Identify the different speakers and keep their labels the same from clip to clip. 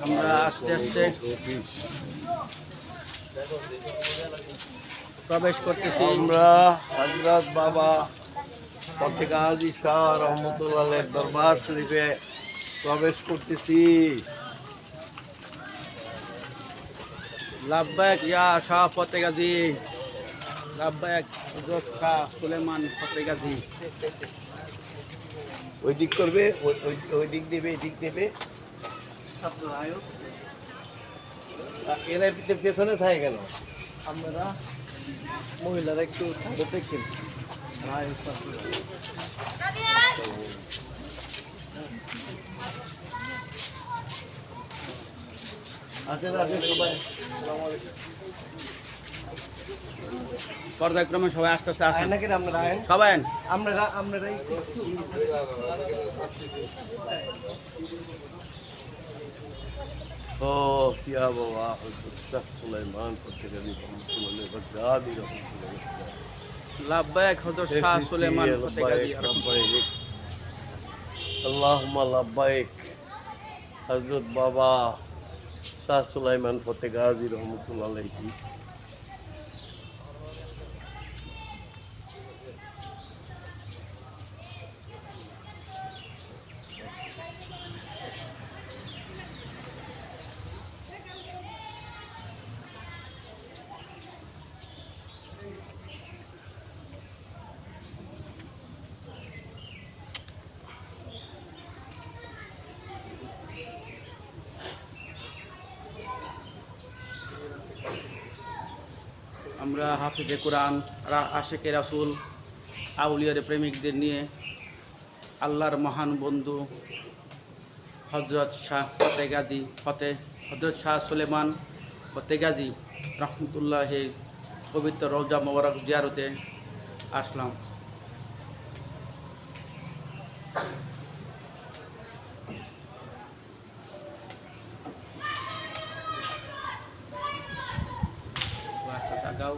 Speaker 1: আমরা আস্তে আস্তে প্রবেশ করতেছি।
Speaker 2: আমরা হযরত বাবা ফতে গাজী শাহ রহমতুল্লাহের দরবার শরীফে প্রবেশ করতেছি।
Speaker 1: লাব্বাইক ইয়া শাহ ফতে গাজী, লাব্বাইক হযরত শাহ সুলেমান ফতে গাজী।
Speaker 2: ওই দিক করবে, ওই দিক দেবে, এই দিক দেবে। এরা পেছনে থাকে কেন?
Speaker 1: আমরা মহিলারা একটু সাইডে দেখেন।
Speaker 2: আসেন আসেন সবাই।
Speaker 1: পর্যায়ক্রমে সবাই আস্তে আস্তে আসেন।
Speaker 2: নাকি আমরা
Speaker 1: সবাই
Speaker 2: আমরা ও কিয়া বাবা হযরত সুলাইমান ফতে গাজী রহমতুল্লাহ
Speaker 1: লাব্বাইক হযরত শাহ সুলেমান ফতে গাজী।
Speaker 2: আল্লাহুম্মা লাব্বাইক হযরত বাবা শাহ সুলাইমান ফতে গাজী রহমতুল্লাহ আলাইহি।
Speaker 1: আমরা হাফিজে কোরআন, আশিকে রাসূল, আউলিয়ার প্রেমিকদের নিয়ে আল্লাহর মহান বন্ধু হযরত শাহ ফতে গাজী হযরত শাহ সুলেমান ফতে গাজী রহমতুল্লাহের পবিত্র রওজা মোবারক জিয়ারতে আসলাম। আস্তে আগাও।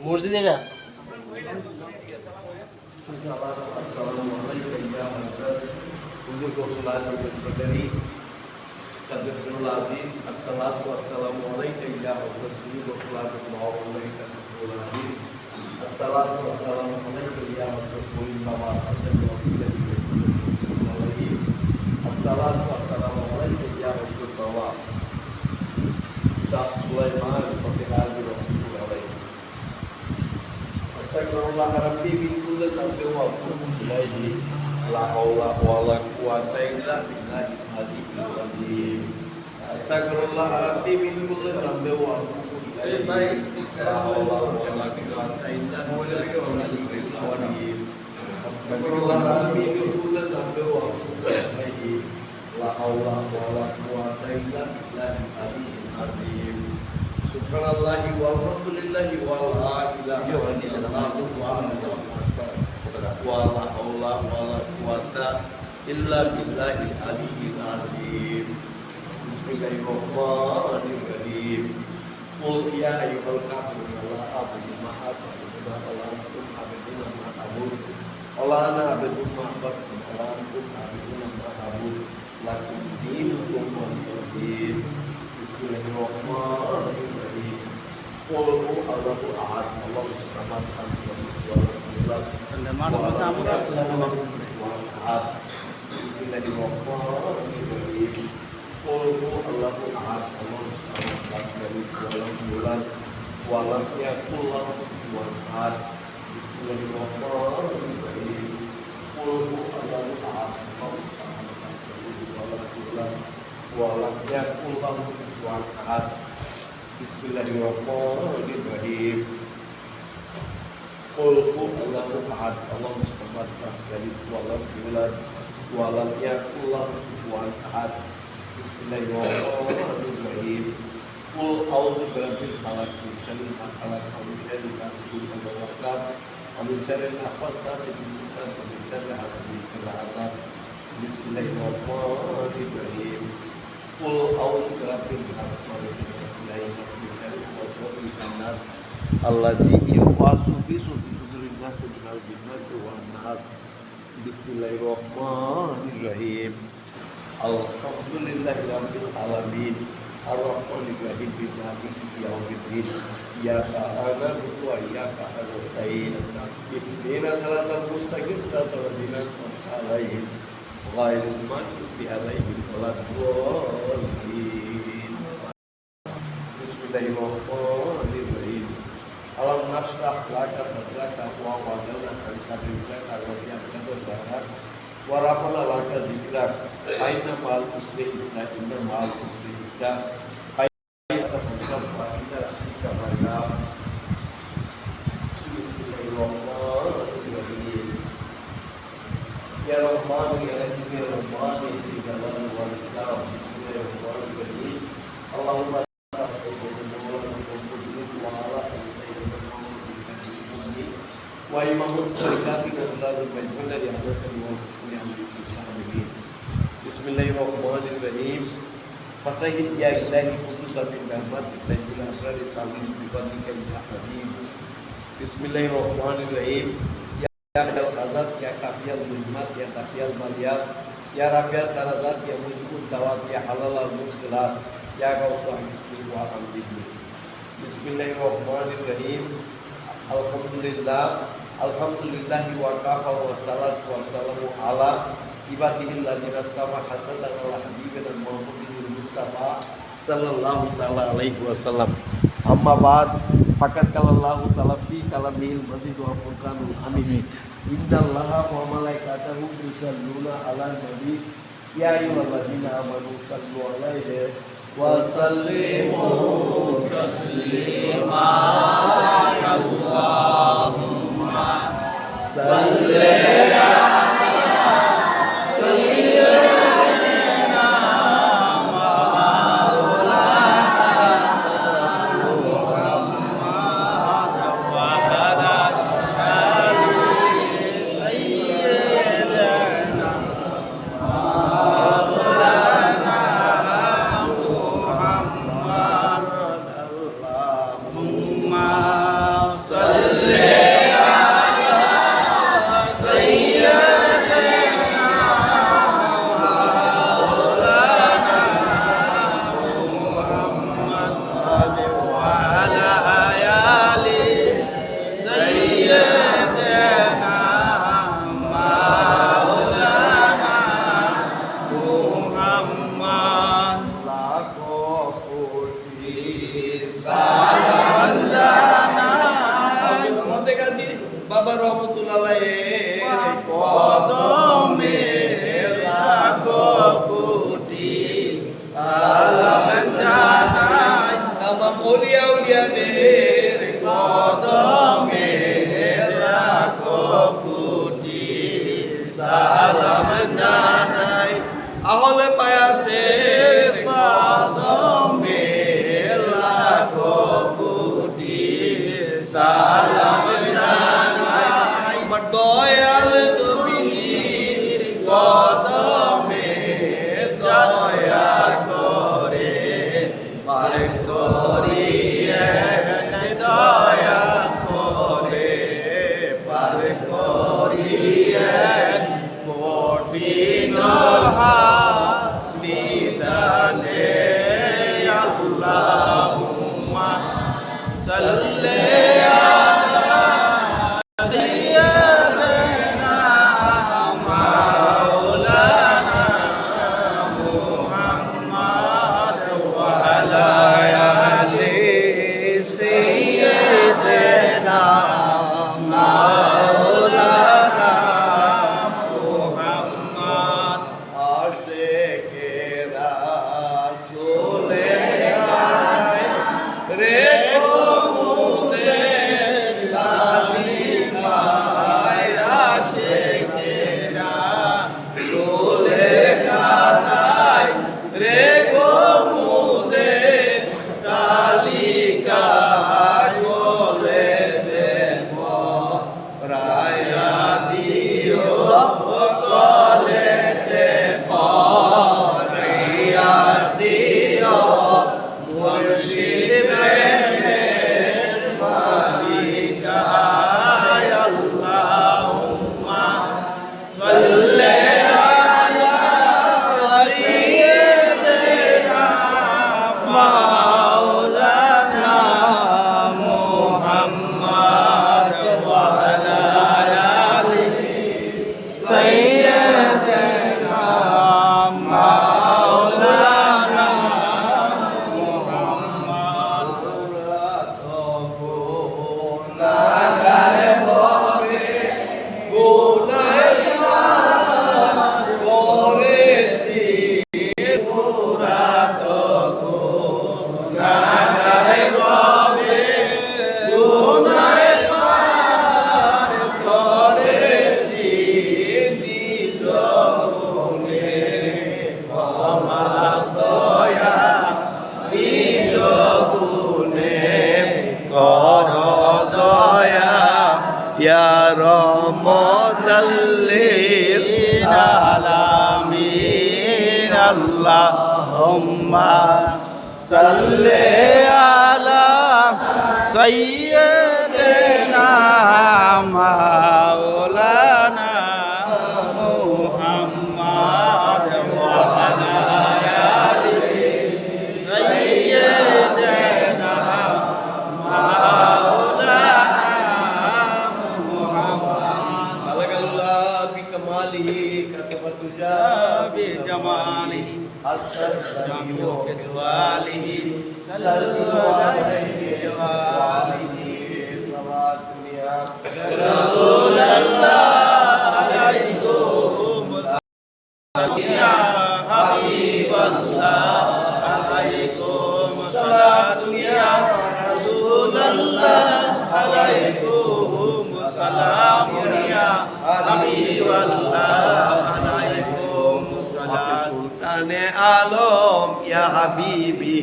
Speaker 2: মসজিদে না Astagfirullah rabbi min kulli dhanbin wa atubu ilayhi la haula wa la quwwata illa billahi al-aliyyil azim. Astagfirullah rabbi min kulli dhanbin wa atubu ilayhi la haula wa la quwwata illa billahi al-aliyyil azim. Astagfirullah rabbi min kulli dhanbin wa atubu ilayhi la haula wa la quwwata illa billahi al-aliyyil azim. Subhanallahi walhamdulillahi wa la ilaha illallah wa la haula wa la quwwata illa billahil aliyyil azim. Bismillahirrahmanirrahim. Qul ya ayyuhal kafirun la a'budu ma ta'budun wa la antum a'buduna ma a'budu wa la ana a'budu ma ta'budun wa la antum a'buduna ma a'budu lakum dinukum waliya din. Bismillahirrahmanirrahim. Qul huwallahu ahad, Allahus samad, lam ahad. Bismillahirrahmanirrahim. Qul huwallahu ahad, Allahus samad, lam yakul lahu kufuwan ahad. Bismillahirrahmanirrahim. yakul lahu kufuwan ahad. Bismillahirrahmanirrahim. Qul huwallahu ahad. Allahus samad lam yalid wa lam yulad wa lam yakul lahu kufuwan ahad. Bismillahirrahmanirrahim. Qul a'udzu birabbil falaq min syarri ma khalaq wa min syarri ghasiqin idza waqab wa min syarri nafasati fil 'uqad wa min syarri hasidin idza hasad. Bismillahirrahmanirrahim. Qul a'udzu birabbil nas malikin nas ilahin nas min syarri waswasil nas allazi yuwaswisu fi sudurin nas minal jinnati wan nas. Bismillahirrahmanirrahim. Alhamdulillahi rabbil alamin. Ar-Rahmanir Rahim. Maliki yaumiddin. Iyyaka na'budu wa iyyaka nasta'in. Ihdinas siratal mustaqim siratal ladzina an'amta 'alaihim ghairil maghdubi 'alaihim waladdallin. Bismillahirrahmanirrahim. Alam nashrah laka sadraka wa wada'na 'anka rizqaka wa ja'alna laka wa rafa'na laka dzikrak. Aina ma'al usri yusra, inna ma'al usri yusra. Bismillahirrahmanirrahim. Ya Rahman ya Rahim ya Rahman ya Jalal wal Ikram. Bismillahirrahmanirrahim. Allahumma wa imamul tarekati dan majmul dari hadatsani wa muslimin. Bismillahirrahmanirrahim. Fasahid ya ilahi khususan min rahmat sayyidil abrar samin bi fadlika ya habib. Bismillahirrahmanirrahim. Ya Al Azad ya Kafiyal Zulmat ya Kafiyal Maliyat ya Rafiat Karazat ya Mujibud Dawat ya Halal al-Muskilat ya Gautuh Misli wa Amdini. Bismillahirrahmanirrahim. Alhamdulillahi wa kafa wa salatu wa salamu ala ibadihil ladzina astama hasadan ala habibina Muhammadin Mustafa sallallahu ta'ala alaihi wasallam. Amma ba'd, faqad qala Allahu ta'ala fi kalamihil majid wa furqanul hamid. Innallaha wa malaikatahu yusalluna 'alan nabi ya ayyuhalladzina amanu sallu 'alaihi wa sallimu taslima. Allahumma salli Baba rahmatullahi kodome lako kuti salam janai nama mulia der kodome lako kuti salam janai ahole payater kodome lako kuti salam janai. رحمة
Speaker 1: للعالمين اللهم صل على سيدنا مولانا محمد وعلى آل سيدنا مولانا محمد
Speaker 2: بلغ الله بكماله كسبت
Speaker 1: بجماله
Speaker 2: حسن
Speaker 1: جميع كسواله صلى الله عليه وآله
Speaker 2: صلاة يا
Speaker 1: رسول الله عليكم السلام يا حبيب الله عليكم الصلاة يا رسول الله عليكم السلام يا حبيب الله عليكم السلام
Speaker 2: সুলতানে Alam ইয়া হাবিবি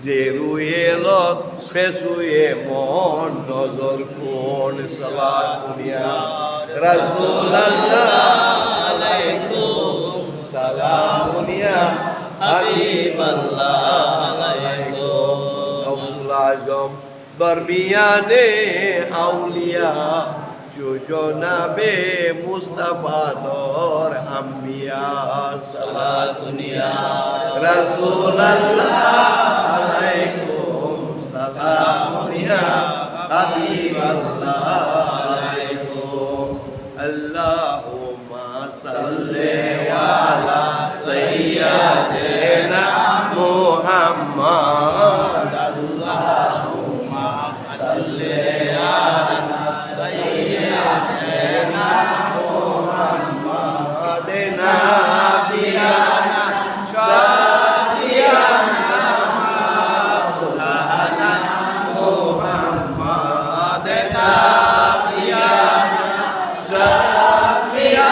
Speaker 2: যে রুয়ে লত ফেসুয়ে মন নজর কোন সালাতুনিয়া রাসূলুল্লাহ আলাইকুম সালামুনিয়া হাবিবাল্লাহ আলাইকুম আব্দুল আজম দরমিয়ানে আউলিয়া যোজনাবে মুস্তাফা দর আম্বিয়া সালাতুনিয়া রাসূলুল্লাহ আলাইকুম সালামুনিয়া হাবিবাল্লাহ আলাইকুম আল্লাহুম্মা সাল্লি আলা সাইয়্যিদিনা মুহাম্মদ
Speaker 1: اللهم صل على سيدنا محمد نبينا شافينا مولانا محمد نبينا شافينا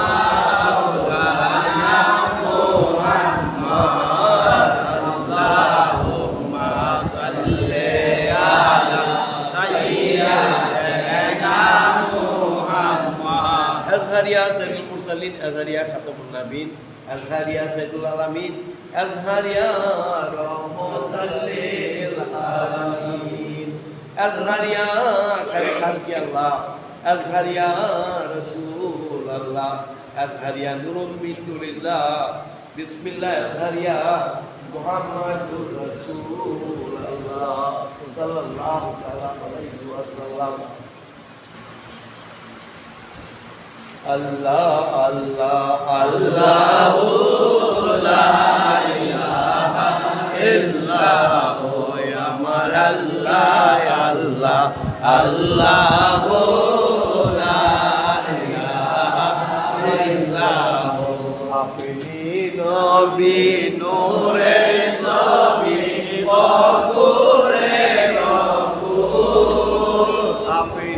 Speaker 1: مولانا محمد اللهم صل على سيدنا محمد
Speaker 2: أزهر يا سيد المرسلين أزهر يا خاتم النبيين أزهر يا سيد العالمين أزهر يا رحمة للعالمين أزهر يا خير خلق الله أزهر يا رسول الله أزهر يا نور من نور الله بسم الله أزهر يا محمد رسول الله صلى الله عليه وسلم Allah Allah Allah
Speaker 1: لا إله إلا هو يا مر الله يا الله الله لا إله إلا هو
Speaker 2: আপনি নবী নূরে সবি বকুলে রকুল আপনি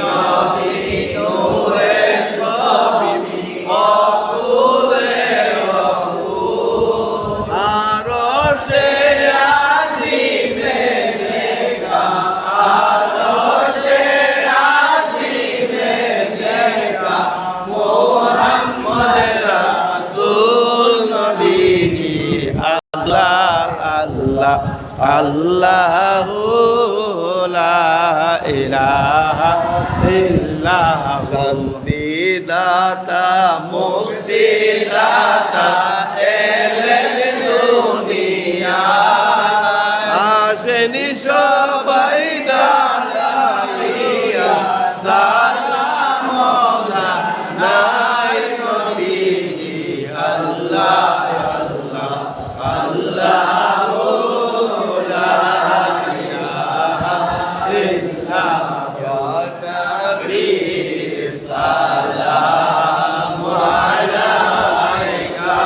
Speaker 2: নবী নূরে সবি বকুলে রকুল আরশে আজিমে দেখা আরশে আজিমে দেখা মোহাম্মদ রাসূল নবীজি আল্লাহ আল্লাহ আল্লাহ লা ইলাহা ইল্লাহু
Speaker 1: দাতা মুক্তি দাতা এলেন দুনিয়া আসেনি সবাই দাঁড়াইয়া সালাম নাই নবীজি আল্লাহ আল্লাহ আল্লাহ লা ইলাহা ইল্লাল্লাহ ইয়া নবী সালাম আলাইকা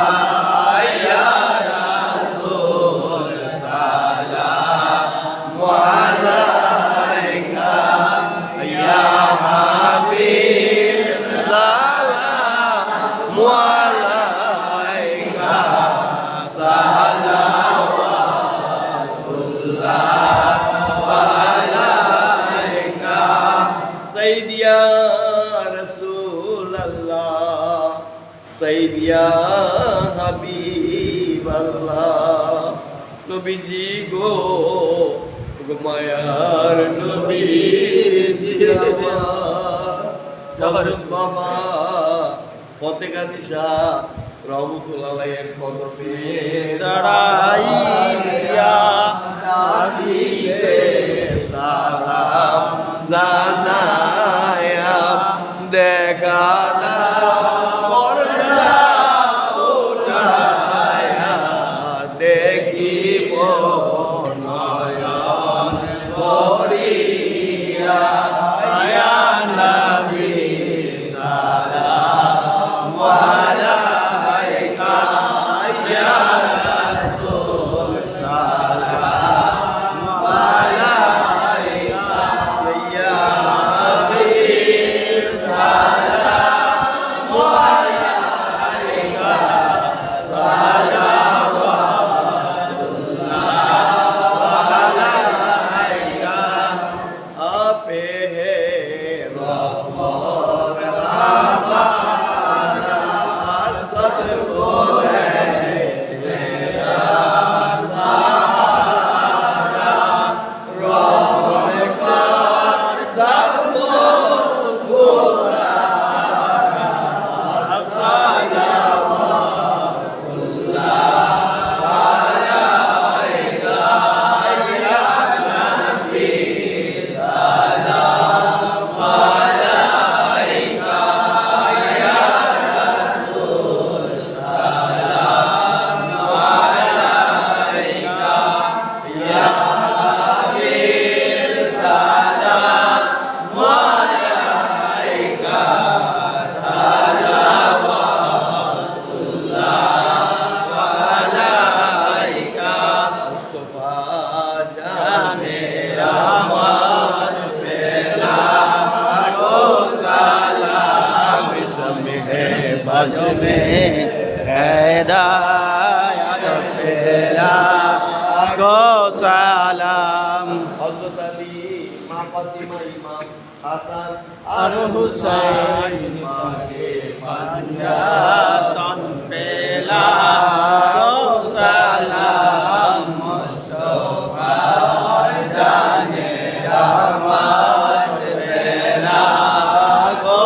Speaker 2: সাইদিয়া রাসূলুল্লাহ সাইদিয়া হাবিবাল্লাহ নবীজি গো মায়ার নবীজি আমার বাবা ফতে গাজী শাহ রহমতুল্লাহ আলাইহির কদমে
Speaker 1: দাঁড়াইয়া
Speaker 2: দাঁড়িয়ে সালাম জানায়া দেখা দাও পর্দা উঠায়া দেখিব নয়ন ভরিয়া ইয়া নবী সালাম আলাইকা ইয়া রাসূল সালাম আলাইকা ইয়া হাবিব সালাম আলাইকা সালাওয়াতুল্লাহ আলাইকা আপে হে রহমত हमारा सबको है तेरा सहारा रहम कर सबको पूरा
Speaker 1: बाजों में हिदायत पेला को सलाम
Speaker 2: हज़रत अली मां फातिमा इमाम हसन
Speaker 1: और हुसैन के पंजातन पेला को सलाम मुस्तफा जाने रहमत पेला को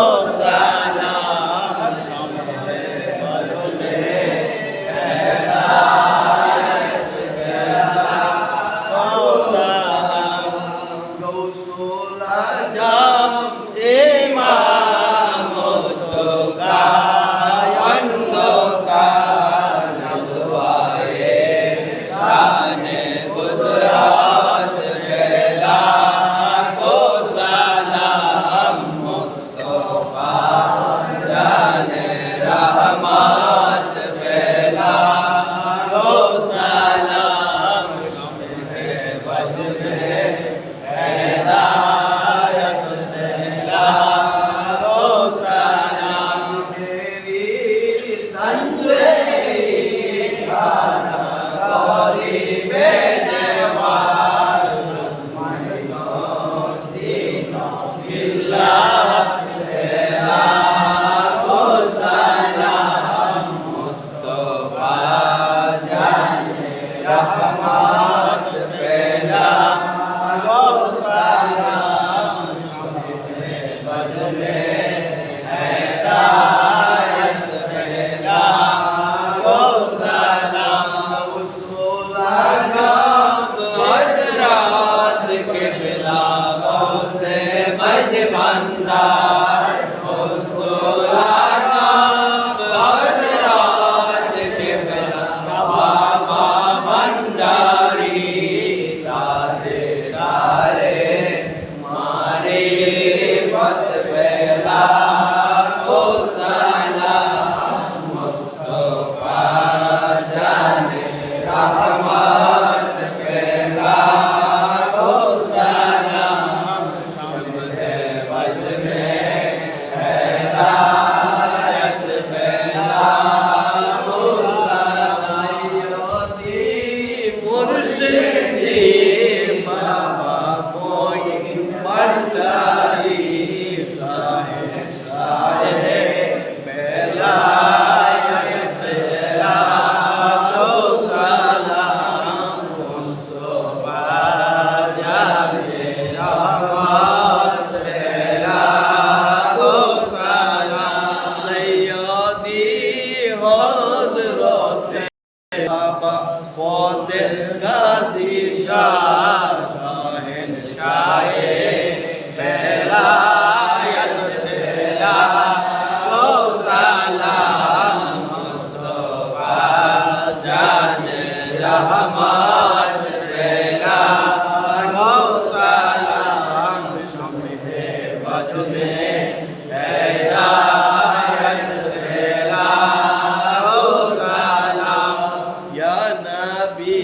Speaker 2: या नबी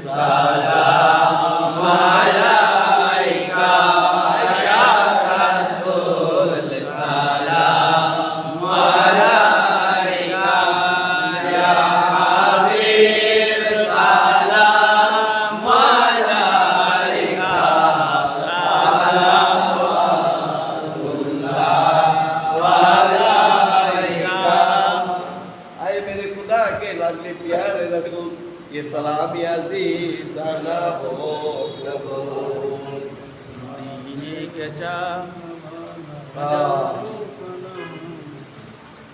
Speaker 2: सलाम अलैका या रसूल सलाम अलैका या हबीब सलाम अलैका आए मेरे खुदा के लाडले प्यारे रसूल ये सलाम अजीज़ाना हो कबूल
Speaker 1: के चा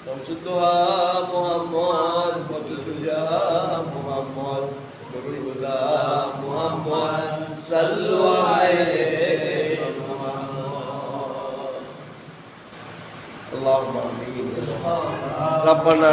Speaker 2: शमसुद्दोहा मोहम्मद बतुजा मोहम्मद नूरुल्ला मोहम्मद सल्लु अलैहि मोहम्मद अल्लाहुम्मा आमीन रब्बना